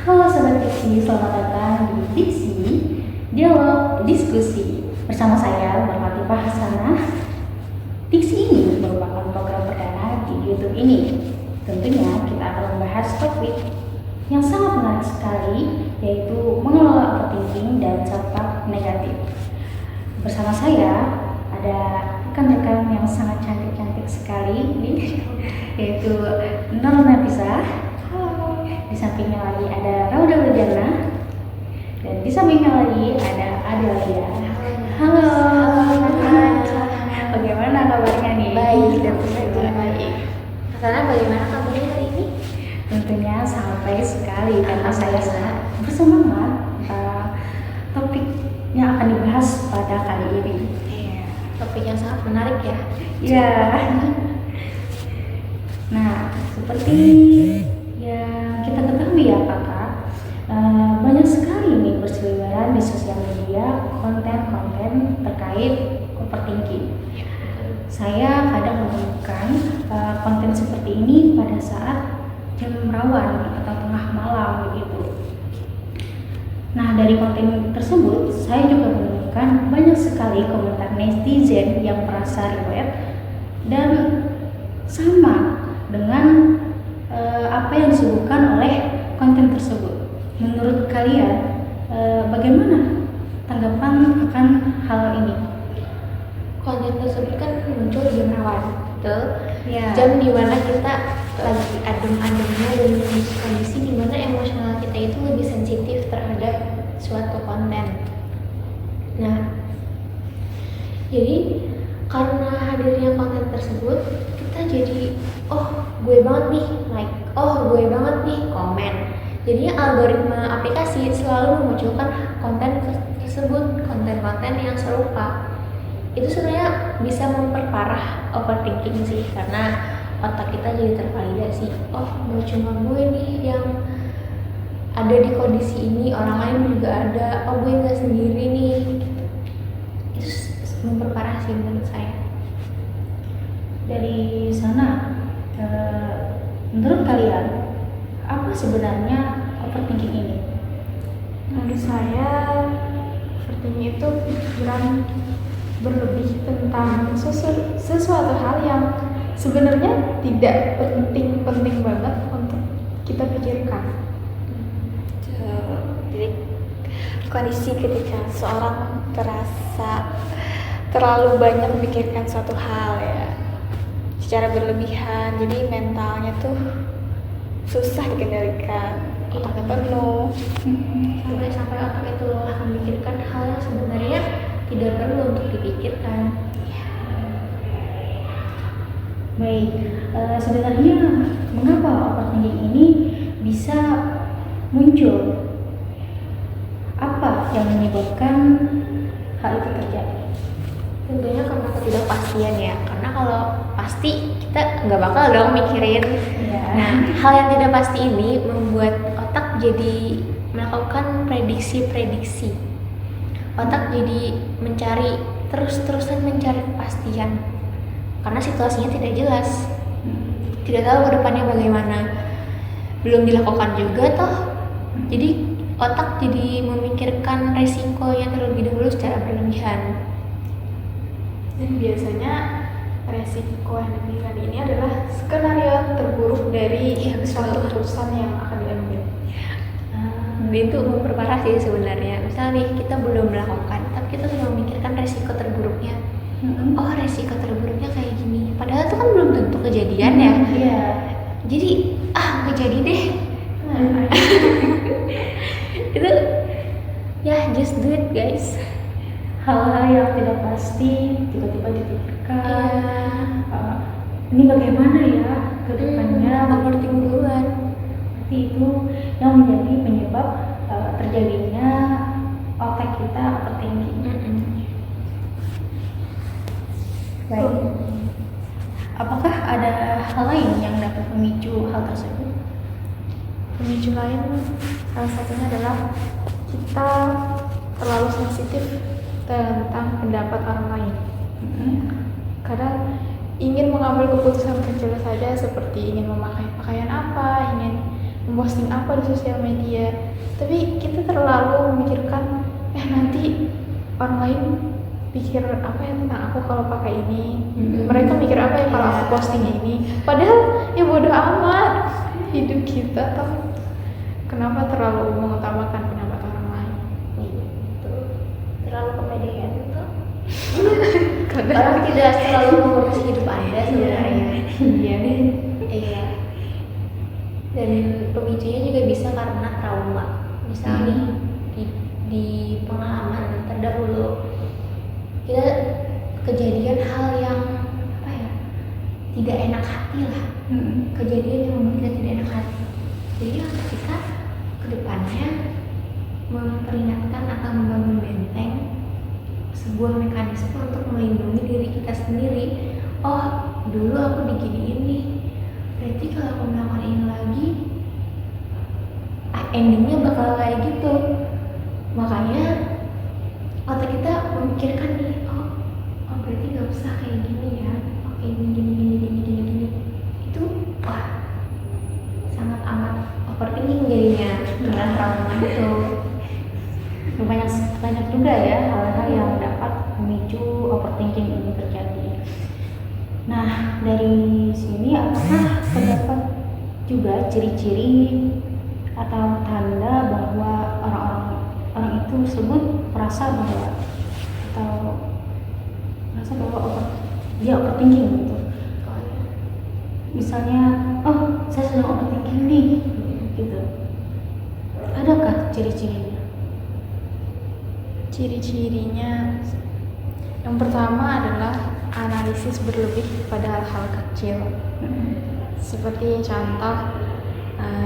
Halo Sobat Diksi, selamat datang di Diksi Dialog Diskusi. Bersama saya, Berlatifah Hasanah. Diksi ini merupakan program perdana di YouTube ini. Tentunya kita akan membahas topik yang sangat menarik sekali, yaitu mengelola overthinking dan self-talk negatif. Bersama saya ada rekan-rekan yang sangat cantik-cantik sekali, yaitu Nur Nafisa. Di sampingnya lagi ada Rauda Lujana, dan di sampingnya lagi ada Adelia. Halo. Bagaimana kabarnya nih? Baik, dan baik. Karena bagaimana kabarnya hari ini? Tentunya sampai sekali karena saya sangat bersemangat topik yang akan dibahas pada kali ini. Iya, topik yang sangat menarik ya. Ya. Nah, seperti yang kita ketahui ya kakak, banyak sekali nih berseliweran di sosial media konten-konten terkait overthinking. Saya kadang menemukan konten seperti ini pada saat jam rawan atau tengah malam begitu. Nah, dari konten tersebut saya juga menemukan banyak sekali komentar netizen yang merasa relate dan sama dengan apa yang disebutkan oleh konten tersebut. Menurut kalian bagaimana tanggapan akan hal ini? Konten tersebut kan muncul di jam rawan, betul? Ya. Jam dimana kita lagi adem-ademnya dan kondisi dimana emosional kita itu lebih sensitif terhadap suatu konten. Nah, jadi karena hadirnya konten tersebut, kita jadi gue banget nih like, gue banget nih komen. Jadinya algoritma aplikasi selalu memunculkan konten tersebut, konten-konten yang serupa. Itu sebenarnya bisa memperparah overthinking sih, karena otak kita jadi tervalidasi. Gak cuma gue nih yang ada di kondisi ini, orang lain juga ada. Gue gak sendiri nih. Itu memperparah sih menurut saya. Dari sana, menurut kalian apa sebenarnya overthinking ini? Menurut saya, overthinking itu pikiran berlebih tentang sesuatu hal yang sebenarnya tidak penting banget untuk kita pikirkan. Jadi kondisi ketika seorang terasa terlalu banyak memikirkan suatu hal ya, secara berlebihan, jadi mentalnya tuh susah dikendalikan, otaknya penuh. Sampai otak itu memikirkan hal yang sebenarnya tidak perlu untuk dipikirkan. Baik, sebenarnya mengapa overthinking ini bisa muncul? Apa yang menyebabkan hal itu terjadi? Tentunya karena ketidakpastian ya, karena kalau pasti kita nggak bakal dong mikirin. Ya. Nah, hal yang tidak pasti ini membuat otak jadi melakukan prediksi. Otak jadi terus-terusan mencari kepastian karena situasinya tidak jelas, tidak tahu ke depannya bagaimana, belum dilakukan juga toh. Jadi otak jadi memikirkan resikonya terlebih dahulu secara berlebihan. Dan biasanya resiko yang dipikirkan ini adalah skenario terburuk dari suatu keputusan yang akan diambil. Itu memperparah sih sebenarnya. Misal nih kita belum melakukan, tapi kita sudah memikirkan resiko terburuknya. Resiko terburuknya kayak gini. Padahal itu kan belum tentu kejadian ya. Iya. Jadi nggak jadi deh. Itu ya just do it guys. Hal-hal yang tidak pasti tiba-tiba dipikirkan. Ini bagaimana ya ke depannya? Overthinking duluan. Itu yang menjadi penyebab terjadinya otak kita overthinking. Baik. Apakah ada hal lain yang dapat memicu hal tersebut? Pemicu lain salah satunya adalah kita terlalu sensitif tentang pendapat orang lain. Kadang ingin mengambil keputusan kecil saja, seperti ingin memakai pakaian apa, ingin memposting apa di sosial media, tapi kita terlalu memikirkan nanti orang lain pikir apa ya tentang aku kalau pakai ini, mereka mikir apa ya kalau aku posting ini, padahal ya bodoh amat hidup kita. Tapi kenapa terlalu mengutamakan pendapat orang lain? Itu terlalu kepedean itu. Kadang Orang tidak selalu mengurus hidup Anda sebenarnya. iya nih. Iya. Dan pemicunya juga bisa karena trauma. Misalnya di pengalaman terdahulu kita kejadian hal yang apa ya, tidak enak hati lah. Kejadian yang membuat kita tidak enak hati. Jadi kita kedepannya memperingatkan atau membangun benteng, sebuah mekanisme untuk melindungi diri kita sendiri. Oh, dulu aku diginiin nih, berarti kalau aku melakukan ini lagi endingnya bakal kayak gitu. Makanya otak kita memikirkan nih, oh berarti gak usah kayak gini ya, oke gini. Itu wah, sangat amat overthinking jadinya dengan trauma itu. Banyak juga ya hal-hal yang dapat memicu overthinking ini terjadi. Nah, dari sini apakah terdapat juga ciri-ciri atau tanda bahwa orang itu tersebut merasa bahwa dia overthinking gitu. Misalnya, oh saya sedang overthinking nih, gitu. Adakah ciri-cirinya? Ciri-cirinya yang pertama adalah analisis berlebih pada hal-hal kecil. Seperti contoh,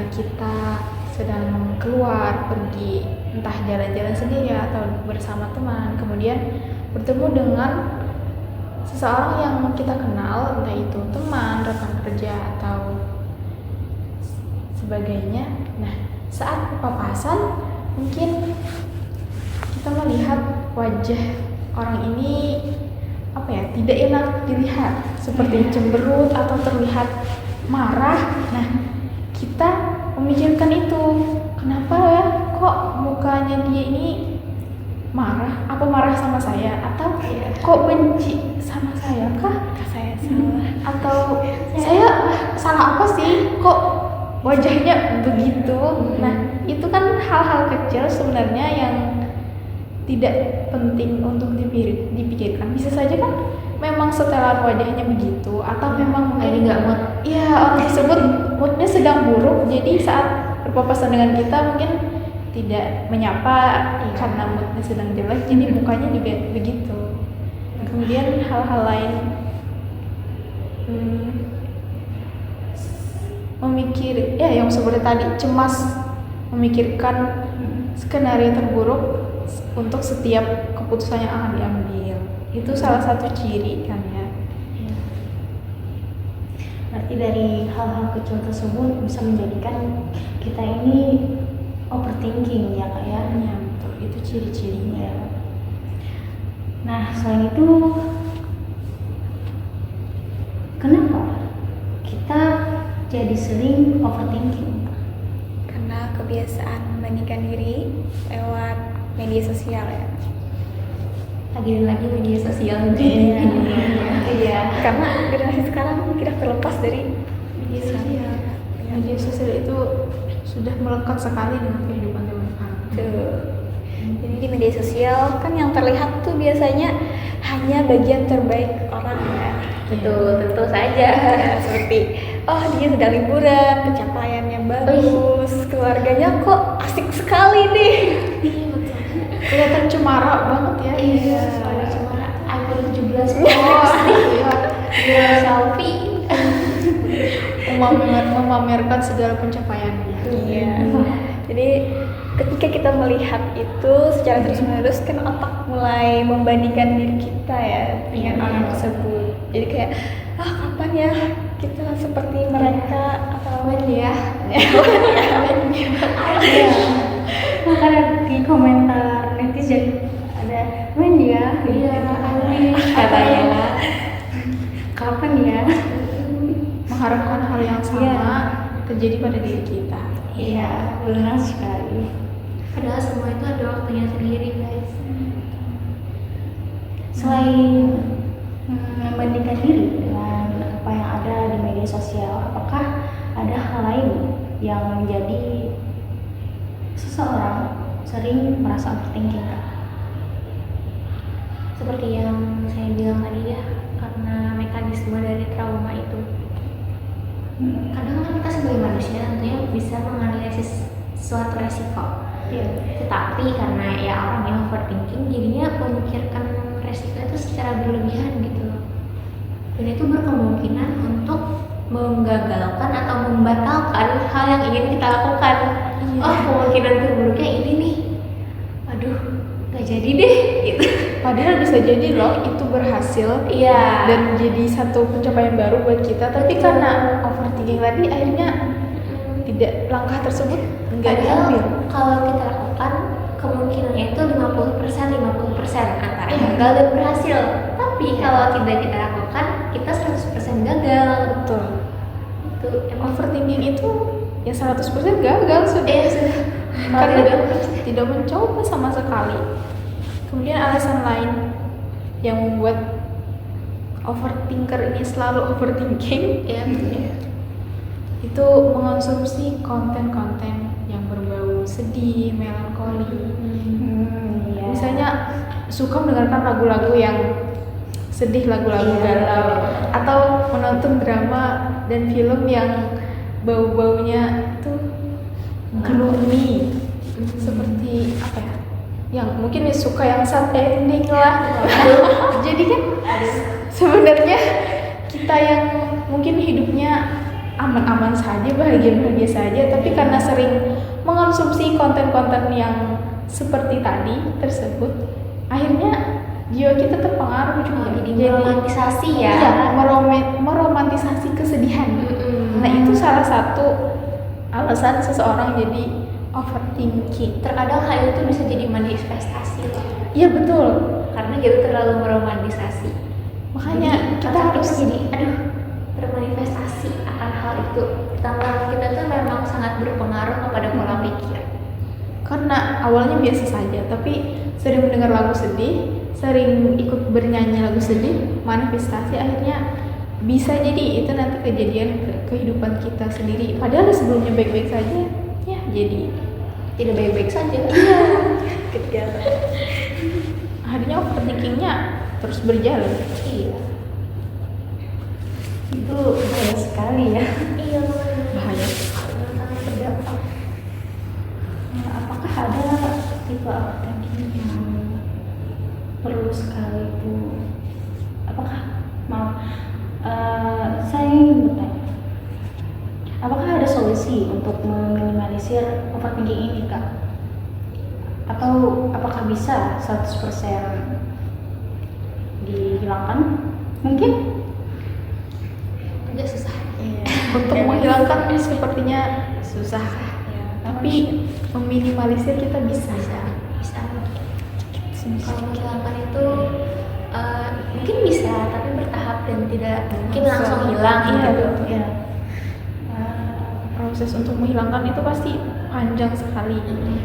kita sedang keluar pergi, entah jalan-jalan sendiri atau bersama teman, kemudian bertemu dengan seseorang yang kita kenal, entah itu teman, rekan kerja atau sebagainya. Nah, saat papasan mungkin kita melihat wajah orang ini tidak enak dilihat, seperti cemberut atau terlihat marah. Nah, kita memikirkan itu, kenapa ya kok mukanya dia ini marah? Apa marah sama saya? Atau kok benci sama saya kah? Saya salah. Atau saya salah apa sih kok wajahnya begitu? Nah, itu kan hal-hal kecil sebenarnya yang tidak penting untuk dipikirkan. Bisa saja kan memang setelan wajahnya begitu, atau memang ini nggak mood. Iya, orang tersebut moodnya sedang buruk, jadi saat berpapasan dengan kita mungkin tidak menyapa karena moodnya sedang jelek, jadi mukanya juga begitu. Kemudian hal-hal lain, yang seperti tadi, cemas, memikirkan skenario terburuk untuk setiap keputusan yang akan diambil. Itu salah satu ciri kan ya. Berarti dari hal-hal kecil tersebut bisa menjadikan kita ini overthinking ya Kak ya? Ya, betul. Itu ciri-cirinya. Nah, selain itu kenapa kita jadi sering overthinking? Karena kebiasaan membandingkan diri lewat media sosial ya. Lagi media sosial Iya. Karena generasi sekarang tidak terlepas dari Media sosial. Media sosial itu sudah melekat sekali dengan kehidupan zaman sekarang. Tuh. Jadi di media sosial kan yang terlihat tuh biasanya hanya bagian terbaik orang ya. Betul, tentu saja. Seperti dia sedang liburan, pencapaiannya bagus, keluarganya kok asik sekali nih. Iya, betul. Kelihatan cemara banget ya. Iya, ada cemara iPhone 17 Pro. Iya. Selfie. Memamerkan segala pencapaiannya. Iya. Jadi ketika kita melihat itu secara terus-menerus kan otak mulai membandingkan diri kita ya dengan orang tersebut. Jadi kayak kapan ya kita seperti mereka atau Ya. Karena di komentar netizen ada men ya, katanya kapan ya? Mengharapkan hal yang sama terjadi pada diri kita. Iya, benar sekali. Padahal semua itu ada waktunya sendiri guys. Selain membandingkan diri dengan apa yang ada di media sosial, apakah ada hal lain yang menjadi seseorang sering merasa overthinking, Kak? Seperti yang saya bilang tadi ya, karena mekanisme dari trauma itu. Kadang kan kita sebagai manusia tentunya bisa menganalisis suatu resiko. Iya. Tetapi karena ya orang yang overthinking jadinya memikirkan resiko itu secara berlebihan gitu loh. Dan itu berkemungkinan untuk menggagalkan atau membatalkan hal yang ingin kita lakukan. Oh, kemungkinan terburuknya ini nih. Aduh, gak jadi deh gitu. Padahal bisa jadi loh itu berhasil Iya. dan jadi satu pencapaian baru buat kita, tapi karena overthinking tadi akhirnya tidak, langkah tersebut nggak Padahal diambil. kalau kita lakukan kemungkinannya itu 50% antara gagal dan berhasil. Tapi kalau tidak kita lakukan, kita 100% gagal. Betul. Itu emang Overthinking itu ya 100% gagal sudah. sudah. Karena tidak mencoba sama sekali. Kemudian alasan lain yang membuat overthinker ini selalu overthinking Ya, itu mengonsumsi konten-konten yang berbau sedih, melankoli. Iya. Misalnya suka mendengarkan lagu-lagu yang sedih, lagu-lagu Iya. galau, atau menonton drama dan film yang bau-baunya itu gloomy, seperti apa ya? Yang mungkin suka yang sad ending lah. Jadi kan sebenarnya kita yang mungkin hidupnya aman-aman saja, bahagia-bahagia saja, tapi karena sering mengonsumsi konten-konten yang seperti tadi tersebut, akhirnya jiwa kita terpengaruh juga. jadi meromantisasi ya. Iya, meromantisasi kesedihan. Nah, itu salah satu alasan seseorang jadi overthinking. Terkadang hal itu bisa jadi manifestasi loh. Iya, betul. Karena kita terlalu meromantisasi. Makanya kita otak harus jadi termanifestasi akan hal itu. Tantangan kita tuh memang sangat berpengaruh kepada pola pikir. karena awalnya biasa saja, tapi sering mendengar lagu sedih, sering ikut bernyanyi lagu sedih, manifestasi akhirnya bisa jadi itu nanti kejadian kehidupan kita sendiri. Padahal sebelumnya baik-baik saja, ya jadi Tidak baik-baik saja. Gejala. akhirnya overthinkingnya terus berjalan. Iya. Itu bahaya sekali ya. Iya, Bahaya. sangat berdampak. Nah, apakah ada tipe overthinking yang perlu sekali itu? Apakah saya ingin bertanya, apakah ada solusi untuk meminimalisir overthinking ini, Kak? Atau apakah bisa 100% dihilangkan? Mungkin? Agak susah. Untuk menghilangkan sepertinya susah, tapi meminimalisir kita bisa. Bisa. Kalau menghilangkan itu mungkin bisa, tapi bertahap dan tidak mungkin langsung hilang Iya, gitu. iya. Proses untuk menghilangkan itu pasti panjang sekali.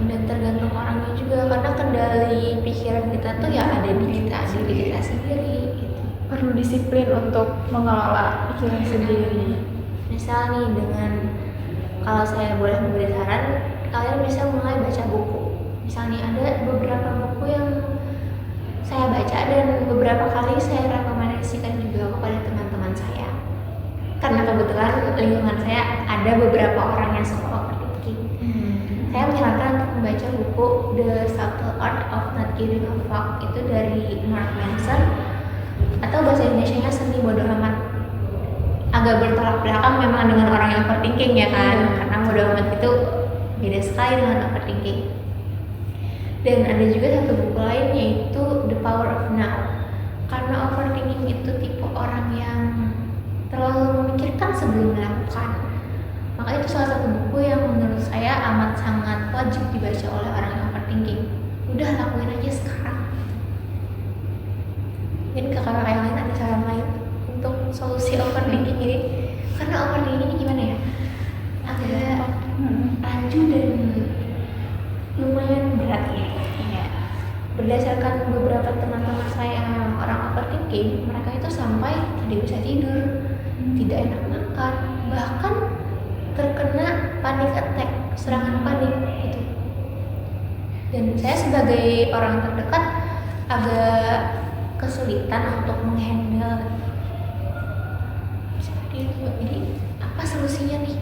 Dan tergantung orangnya juga, karena kendali pikiran kita tuh ya ada di kita sendiri gitu. Perlu disiplin untuk mengelola pikiran sendiri. Misal nih, dengan kalau saya boleh memberi saran, kalian bisa mulai baca buku. Misalnya ada beberapa buku yang saya baca dan beberapa kali saya rekomendasikan juga kepada teman-teman saya. Karena kebetulan lingkungan saya ada beberapa orang yang suka overthinking. Saya menyarankan untuk membaca buku The Subtle Art of Not Giving a Fuck, itu dari Mark Manson, atau bahasa Indonesianya Seni Bodoh Amat. Agak bertolak belakang memang dengan orang yang overthinking ya kan, karena bodoh amat itu beda sekali dengan overthinking. Dan ada juga satu buku lain yaitu The Power of Now. Karena overthinking itu tipe orang yang terlalu memikirkan sebelum melakukan. Maka itu salah satu buku yang menurut saya amat sangat wajib dibaca oleh orang yang overthinking. Udah, lakuin aja sekarang. Mungkin kakak yang lain ada saran lain untuk solusi overthinking ini? Karena overthinking ini gimana ya? Agak banget gitu. Iya. Berdasarkan beberapa teman-teman saya yang orang overthinking, mereka itu sampai tidak bisa tidur, tidak enak makan, bahkan terkena panic attack, serangan panik gitu. Dan saya sebagai orang terdekat agak kesulitan untuk menghandle. Jadi apa solusinya nih?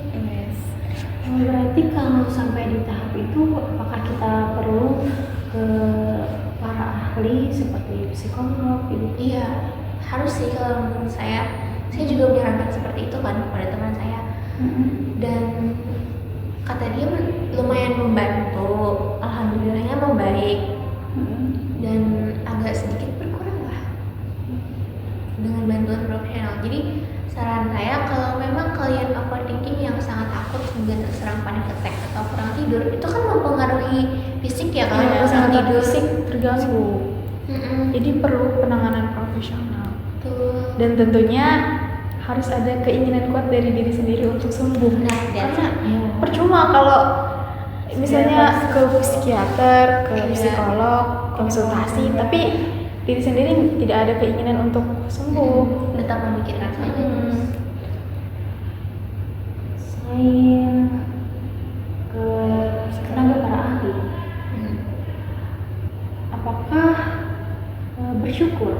Berarti kalau sampai di tahap itu, apakah kita perlu ke para ahli seperti psikolog gitu? Iya, harus sih kalau menurut saya. Saya juga menyarankan seperti itu kan kepada teman saya. Dan kata dia lumayan membantu, alhamdulillahnya membaik. Dan agak sedikit berkurang lah dengan bantuan profesional. Jadi saran saya, kalau memang kalian overthinking yang sangat takut hingga terserang panic attack atau kurang tidur, itu kan mempengaruhi fisik ya kalau Ya, kurang tidur. fisik terganggu. Jadi perlu penanganan profesional. Tuh. Dan tentunya harus ada keinginan kuat dari diri sendiri untuk sembuh. Nah, Karena percuma kalau misalnya ke psikiater, ke psikolog, konsultasi, tapi diri sendiri tidak ada keinginan untuk sembuh. tetap memikirkan saja. Selain ke tenaga para ahli, apakah bersyukur,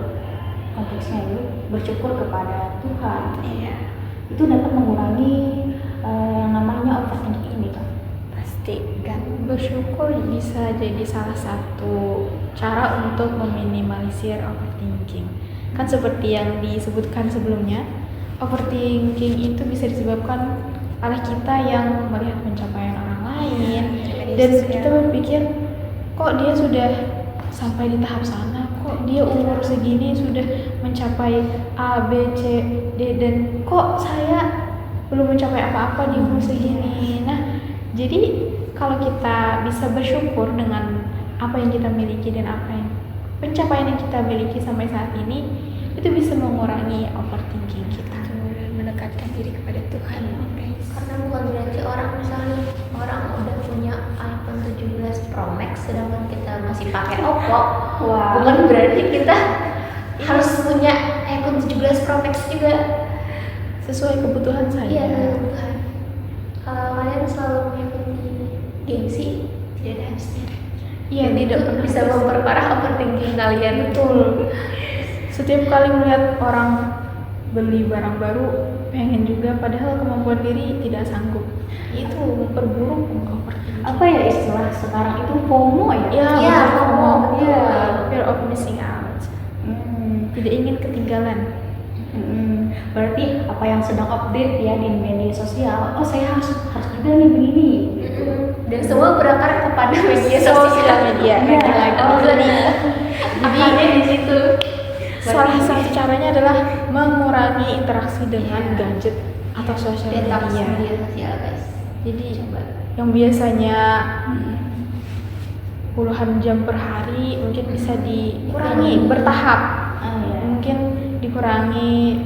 konteksnya itu bersyukur kepada Tuhan, itu dapat mengurangi yang namanya overthinking ini kan? Pasti kan, bersyukur bisa jadi salah satu cara untuk meminimalisir overthinking. Kan seperti yang disebutkan sebelumnya, overthinking itu bisa disebabkan oleh kita yang melihat pencapaian orang lain dan kita berpikir, kok dia sudah sampai di tahap sana, kok dia umur segini sudah mencapai A, B, C, D, dan kok saya belum mencapai apa-apa di umur segini. Nah, jadi kalau kita bisa bersyukur dengan apa yang kita miliki dan apa yang pencapaian yang kita miliki sampai saat ini, itu bisa mengurangi overthinking kita, Mendekatkan diri kepada Tuhan, guys. Karena bukan berarti orang misalnya orang udah punya iPhone 17 Pro Max sedangkan kita masih pakai Oppo. Wah. Bukan berarti kita harus punya iPhone 17 Pro Max juga. sesuai kebutuhan saya. Iya, kebutuhan. Kalau kalian selalu mengikuti gengsi, tidak ada habisnya. Iya, Dan tidak itu pernah bisa memperparah overthinking kalian. Betul. Setiap kali melihat orang beli barang baru, pengen juga, padahal kemampuan diri tidak sanggup. Itu memperburuk overthinking. Apa ya istilah sekarang itu FOMO ya? Ya, Iya, betul. FOMO, betul. Ya, fear of missing out. Tidak ingin ketinggalan. Berarti apa yang sedang update ya di media sosial, oh saya harus juga nih begini. Dan semua berakar kepada media sosial. media. Iya. Oh, jadi akarnya di situ. Salah satu caranya adalah mengurangi interaksi dengan gadget atau sosial Detox media. media sosial, guys. Jadi Coba. yang biasanya puluhan jam per hari mungkin bisa dikurangi bertahap. Mungkin dikurangi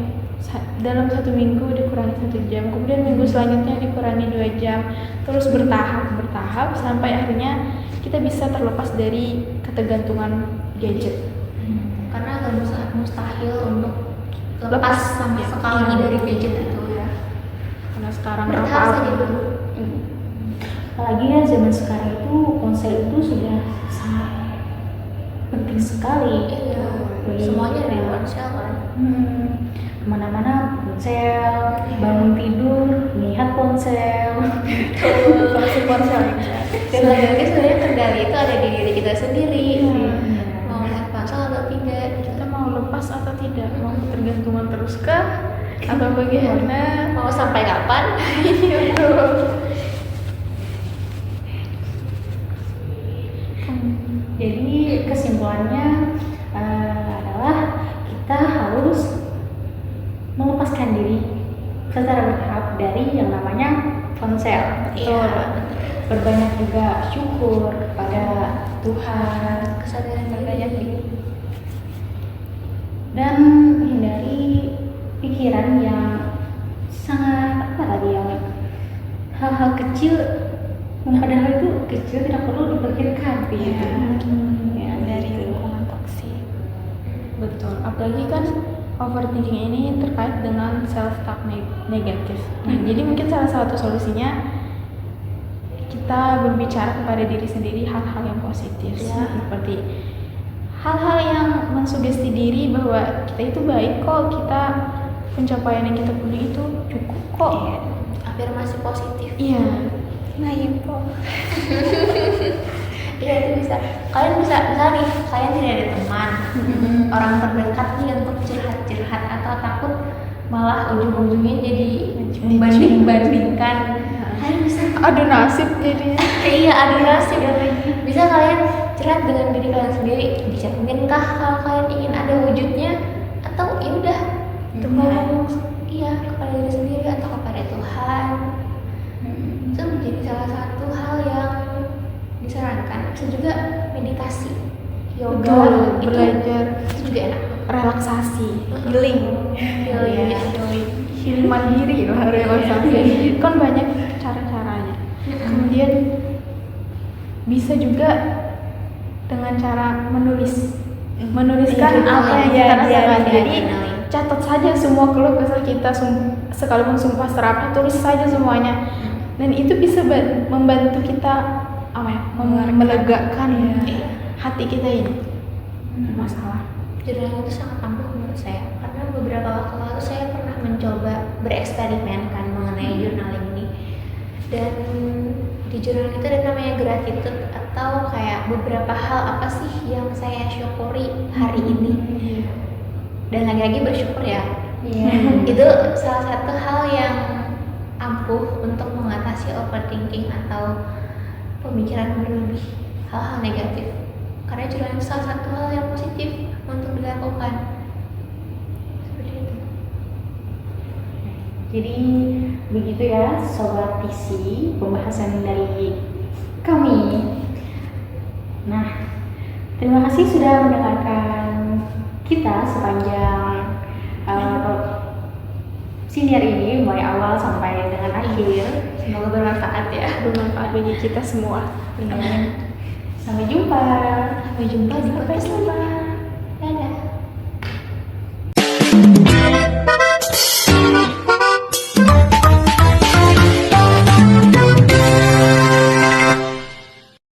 dalam 1 minggu dikurangi 1 jam, kemudian minggu selanjutnya dikurangi 2 jam, terus bertahap sampai akhirnya kita bisa terlepas dari ketergantungan gadget. Karena agak mustahil untuk lepas sama Ya, sekali iya. dari gadget itu ya. Karena sekarang Bertahap apa-apa saja dulu. Apalagi kan zaman sekarang itu ponsel itu sudah sangat penting sekali. Iya. Bagi Semuanya dari kita. ponsel kan. Kemana-mana ponsel, bangun tidur lihat ponsel. ponsel. Dan lagi-lagi sebenarnya kendali itu ada di diri kita sendiri. Mau lihat ponsel atau tidak. Kita mau lepas atau tidak, mau ketergantungan terus kah atau bagaimana? Mau sampai kapan? Jadi kesimpulannya adalah kita harus melepaskan diri secara bertahap dari yang namanya ponsel. Iya. Berbanyak juga syukur kepada Tuhan Kesadaran diri. dan hindari pikiran yang sangat hal-hal kecil padahal itu kecil tidak perlu dipikirkan gitu. Ya, Dari gitu. lingkungan toksik. Betul, apalagi kan overthinking ini terkait dengan self talk negatif. Nah, jadi mungkin salah satu solusinya kita berbicara kepada diri sendiri hal-hal yang positif, seperti hal-hal yang mensugesti diri bahwa kita itu baik kok, kita pencapaian yang kita punya itu cukup kok. Afirmasi positif. Iya. Nah, info. Iya, itu bisa. Kalian bisa misalnya nih, kalian tidak ada teman, orang terdekat nih untuk curhat-curhat atau takut malah ujung-ujungnya jadi membanding-bandingkan. Kalian bisa Aduh nasib jadinya. iya, ada nasib. Bisa kalian curhat dengan diri kalian sendiri. Dicerminkah kalau kalian ingin ada wujudnya, atau ya udah ngomong iya kepada diri sendiri atau kepada Tuhan. Itu menjadi salah satu hal yang disarankan. Bisa juga meditasi, yoga, Betul, itu belajar juga enak. relaksasi, Healing, Iya. healing mandiri lah relaksasi. Kan banyak cara-caranya. Kemudian bisa juga dengan cara menuliskan apa yang kita rasakan. Jadi catat saja semua keluh kesah kita, sekalipun sumpah serapah, tulis saja semuanya. Dan itu bisa membantu kita melegakan hati kita ini masalah. Journaling itu sangat ampuh menurut saya, karena beberapa waktu lalu saya pernah mencoba bereksperimen kan mengenai journaling ini. Dan di journaling itu ada namanya gratitude, atau kayak beberapa hal apa sih yang saya syukuri hari ini. Dan lagi-lagi bersyukur ya. Itu salah satu hal yang ampuh untuk mengatasi overthinking atau pemikiran berlebih, hal-hal negatif. Karena journaling itu salah satu hal yang positif untuk dilakukan. Seperti itu. Jadi begitu ya Sobat Tisi, pembahasan dari kami. Nah, terima kasih sudah mendengarkan kita sepanjang siniar ini, mulai awal sampai dengan akhir. Semoga bermanfaat ya. Bermanfaat bagi kita semua. Sampai jumpa. Sampai jumpa di podcast selanjutnya.